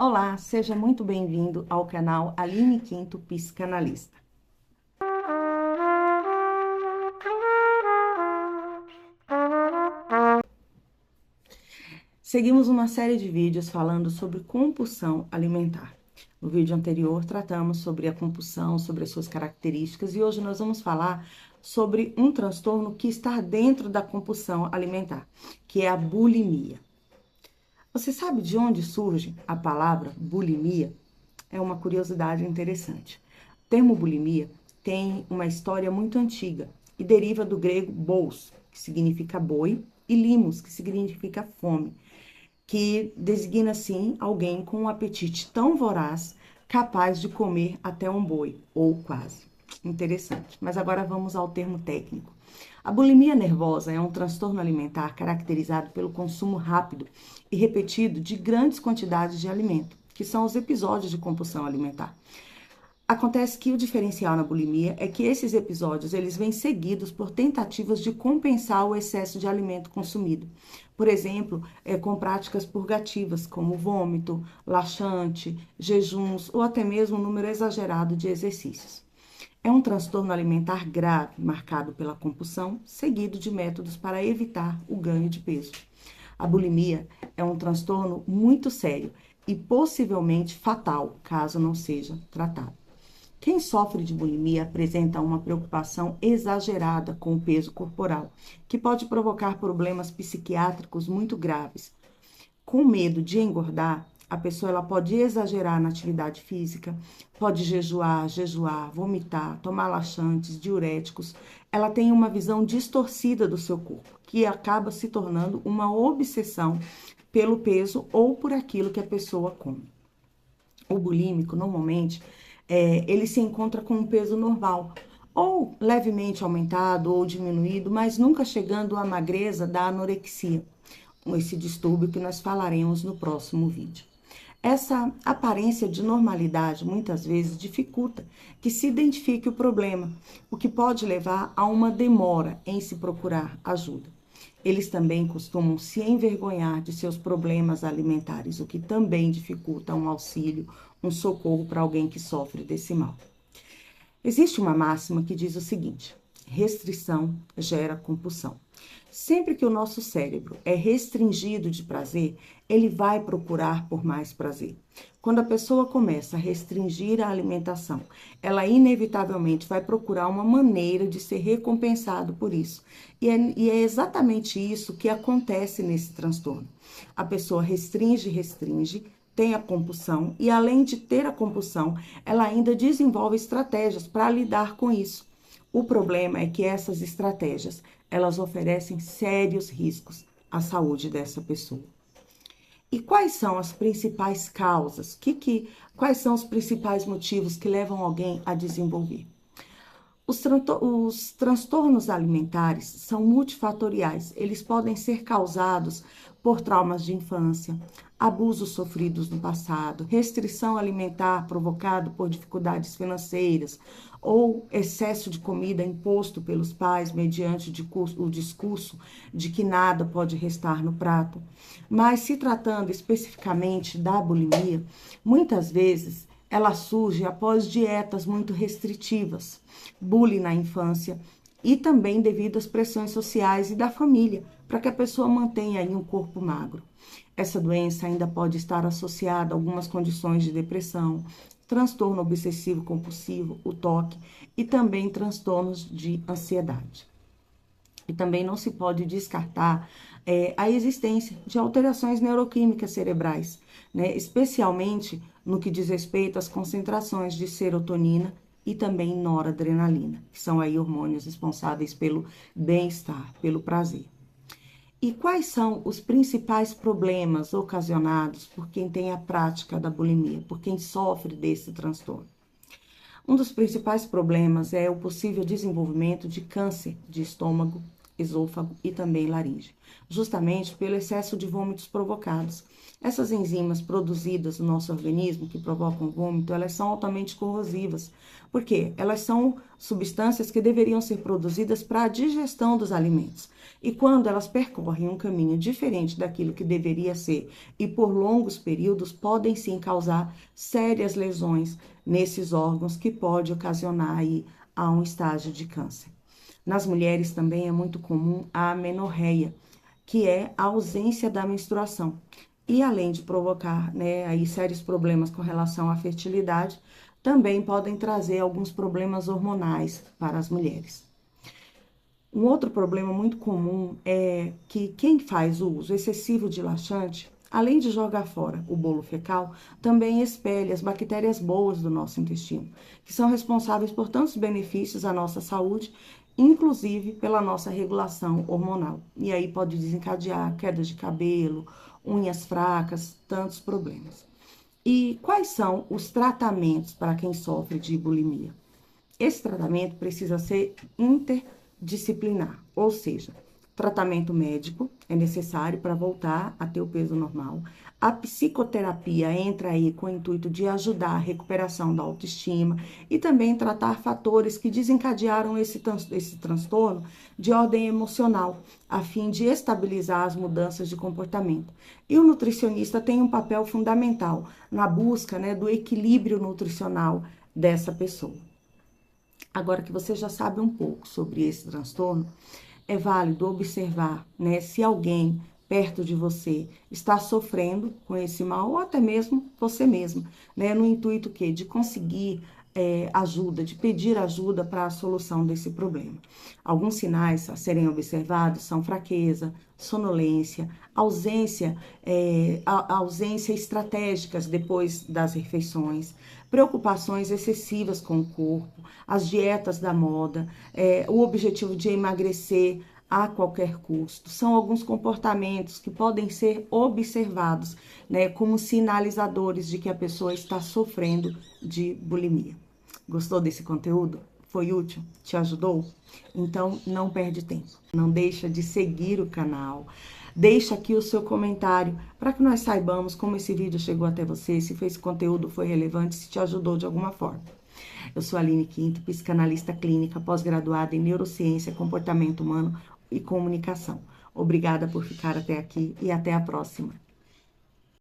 Olá, seja muito bem-vindo ao canal Aline Quinto Psicanalista. Seguimos uma série de vídeos falando sobre compulsão alimentar. No vídeo anterior tratamos sobre a compulsão, sobre as suas características e hoje nós vamos falar sobre um transtorno que está dentro da compulsão alimentar, que é a bulimia. Você sabe de onde surge a palavra bulimia? É uma curiosidade interessante. O termo bulimia tem uma história muito antiga e deriva do grego bous, que significa boi, e limos, que significa fome, que designa, assim, alguém com um apetite tão voraz, capaz de comer até um boi, ou quase. Interessante. Mas agora vamos ao termo técnico. A bulimia nervosa é um transtorno alimentar caracterizado pelo consumo rápido e repetido de grandes quantidades de alimento, que são os episódios de compulsão alimentar. Acontece que o diferencial na bulimia é que esses episódios eles vêm seguidos por tentativas de compensar o excesso de alimento consumido. Por exemplo, com práticas purgativas como vômito, laxante, jejuns ou até mesmo um número exagerado de exercícios. É um transtorno alimentar grave, marcado pela compulsão, seguido de métodos para evitar o ganho de peso. A bulimia é um transtorno muito sério e possivelmente fatal, caso não seja tratado. Quem sofre de bulimia apresenta uma preocupação exagerada com o peso corporal, que pode provocar problemas psiquiátricos muito graves. Com medo de engordar, a pessoa ela pode exagerar na atividade física, pode jejuar, vomitar, tomar laxantes, diuréticos. Ela tem uma visão distorcida do seu corpo, que acaba se tornando uma obsessão pelo peso ou por aquilo que a pessoa come. O bulímico, normalmente, ele se encontra com um peso normal, ou levemente aumentado ou diminuído, mas nunca chegando à magreza da anorexia, esse distúrbio que nós falaremos no próximo vídeo. Essa aparência de normalidade muitas vezes dificulta que se identifique o problema, o que pode levar a uma demora em se procurar ajuda. Eles também costumam se envergonhar de seus problemas alimentares, o que também dificulta um auxílio, um socorro para alguém que sofre desse mal. Existe uma máxima que diz o seguinte: restrição gera compulsão. Sempre que o nosso cérebro é restringido de prazer, ele vai procurar por mais prazer. Quando a pessoa começa a restringir a alimentação, ela inevitavelmente vai procurar uma maneira de ser recompensado por isso. E é exatamente isso que acontece nesse transtorno. A pessoa restringe, tem a compulsão e, além de ter a compulsão, ela ainda desenvolve estratégias para lidar com isso. O problema é que essas estratégias, elas oferecem sérios riscos à saúde dessa pessoa. E quais são as principais causas? Quais são os principais motivos que levam alguém a desenvolver? Os transtornos alimentares são multifatoriais. Eles podem ser causados por traumas de infância, abusos sofridos no passado, restrição alimentar provocado por dificuldades financeiras ou excesso de comida imposto pelos pais mediante o discurso de que nada pode restar no prato. Mas se tratando especificamente da bulimia, muitas vezes ela surge após dietas muito restritivas, bullying na infância e também devido às pressões sociais e da família, para que a pessoa mantenha aí um corpo magro. Essa doença ainda pode estar associada a algumas condições de depressão, transtorno obsessivo compulsivo, o TOC e também transtornos de ansiedade. E também não se pode descartar a existência de alterações neuroquímicas cerebrais, né? Especialmente no que diz respeito às concentrações de serotonina e também noradrenalina, que são aí hormônios responsáveis pelo bem-estar, pelo prazer. E quais são os principais problemas ocasionados por quem tem a prática da bulimia, por quem sofre desse transtorno? Um dos principais problemas é o possível desenvolvimento de câncer de estômago, esôfago e também laringe, justamente pelo excesso de vômitos provocados. Essas enzimas produzidas no nosso organismo que provocam vômito, elas são altamente corrosivas. Por quê? Elas são substâncias que deveriam ser produzidas para a digestão dos alimentos. E quando elas percorrem um caminho diferente daquilo que deveria ser e por longos períodos, podem sim causar sérias lesões nesses órgãos que pode ocasionar aí a um estágio de câncer. Nas mulheres também é muito comum a amenorreia, que é a ausência da menstruação. E além de provocar, né, aí sérios problemas com relação à fertilidade, também podem trazer alguns problemas hormonais para as mulheres. Um outro problema muito comum é que quem faz o uso excessivo de laxante, além de jogar fora o bolo fecal, também expele as bactérias boas do nosso intestino, que são responsáveis por tantos benefícios à nossa saúde, inclusive pela nossa regulação hormonal. E aí pode desencadear queda de cabelo, unhas fracas, tantos problemas. E quais são os tratamentos para quem sofre de bulimia? Esse tratamento precisa ser interdisciplinar, ou seja, tratamento médico é necessário para voltar a ter o peso normal. A psicoterapia entra aí com o intuito de ajudar a recuperação da autoestima e também tratar fatores que desencadearam esse transtorno de ordem emocional, a fim de estabilizar as mudanças de comportamento. E o nutricionista tem um papel fundamental na busca, né, do equilíbrio nutricional dessa pessoa. Agora que você já sabe um pouco sobre esse transtorno, é válido observar, né, se alguém perto de você está sofrendo com esse mal, ou até mesmo você mesmo, né, no intuito que de conseguir ajuda, de pedir ajuda para a solução desse problema. Alguns sinais a serem observados são fraqueza, sonolência, ausência estratégicas depois das refeições, preocupações excessivas com o corpo, as dietas da moda, o objetivo de emagrecer a qualquer custo. São alguns comportamentos que podem ser observados, né, como sinalizadores de que a pessoa está sofrendo de bulimia. Gostou desse conteúdo? Foi útil? Te ajudou? Então, não perde tempo. Não deixa de seguir o canal. Deixa aqui o seu comentário para que nós saibamos como esse vídeo chegou até você, se esse conteúdo foi relevante, se te ajudou de alguma forma. Eu sou a Aline Quinto, psicanalista clínica, pós-graduada em Neurociência, Comportamento Humano e Comunicação. Obrigada por ficar até aqui e até a próxima.